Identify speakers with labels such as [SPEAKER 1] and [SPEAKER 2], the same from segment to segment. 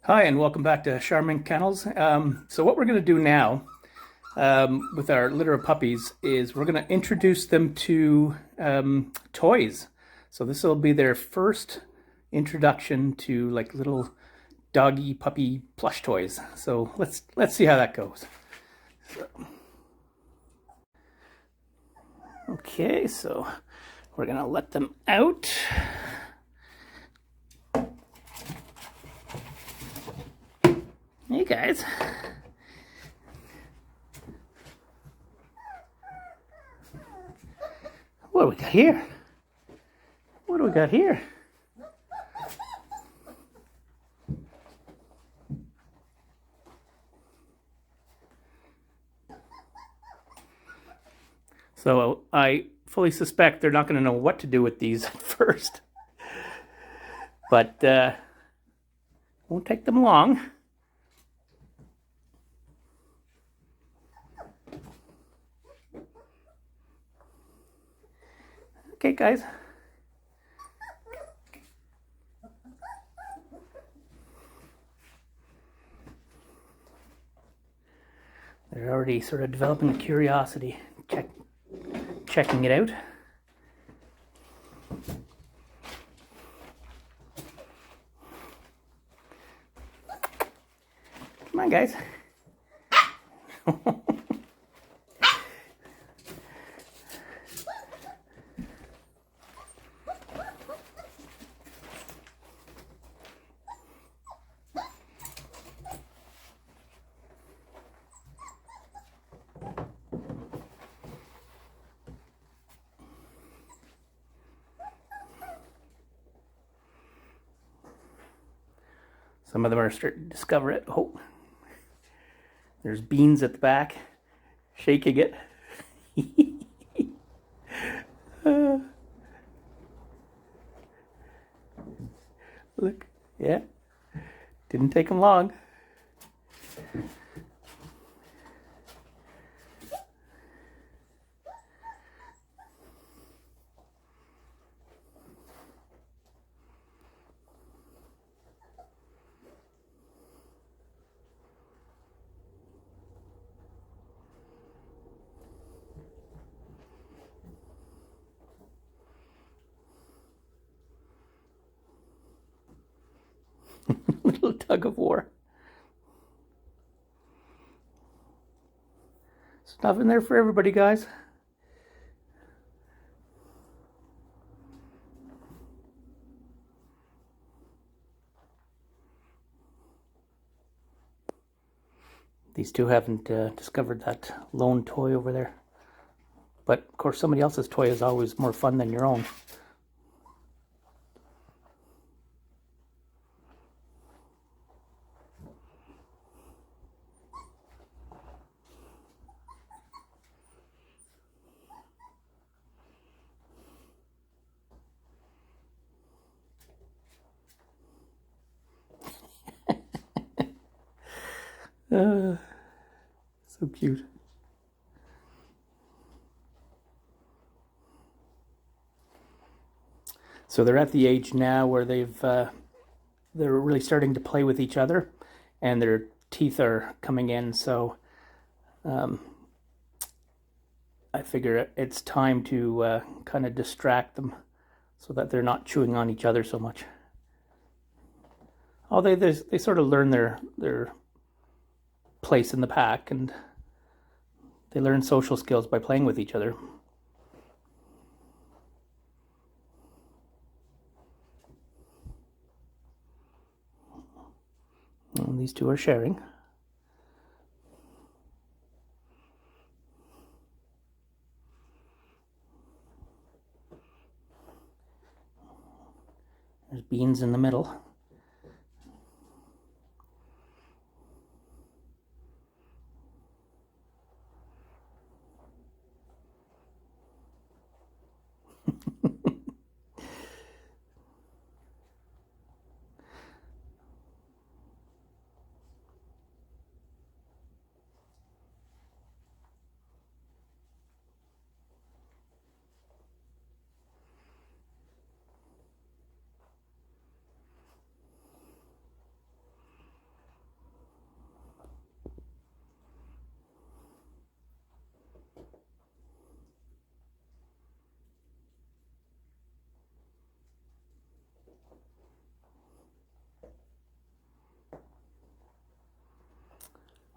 [SPEAKER 1] Hi, and welcome back to Sharmink Kennels. So what we're going to do now with our litter of puppies is we're going to introduce them to toys. So this will be their first introduction to like little doggy puppy plush toys. So let's see how that goes. Okay, so we're going to let them out. Hey guys. What do we got here? What do we got here? So I fully suspect they're not going to know what to do with these at first. But won't take them long. Okay, guys. They're already sort of developing a curiosity, checking it out. Come on, guys. Some of them are starting to discover it. Oh, there's Beans at the back, shaking it. Look, yeah, didn't take them long. Little tug of war. Stuff in there for everybody, guys. These two haven't discovered that lone toy over there. But of course, somebody else's toy is always more fun than your own. So cute. So they're at the age now where they're really starting to play with each other, and their teeth are coming in. So I figure it's time to kind of distract them so that they're not chewing on each other so much. Oh, they sort of learn their place in the pack, and they learn social skills by playing with each other. And these two are sharing. There's Beans in the middle.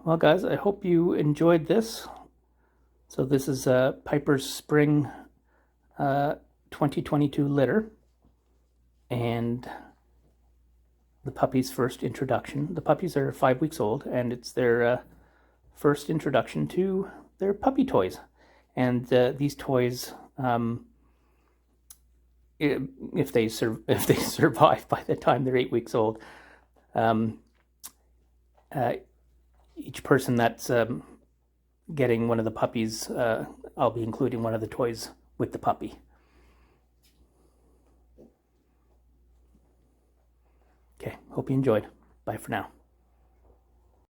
[SPEAKER 1] Well, guys, I hope you enjoyed this. So this is Piper's Spring 2022 litter, and the puppy's first introduction. The puppies are 5 weeks old, and it's their first introduction to their puppy toys. And these toys, if they survive by the time they're 8 weeks old, each person that's getting one of the puppies, I'll be including one of the toys with the puppy. Okay, hope you enjoyed. Bye for now.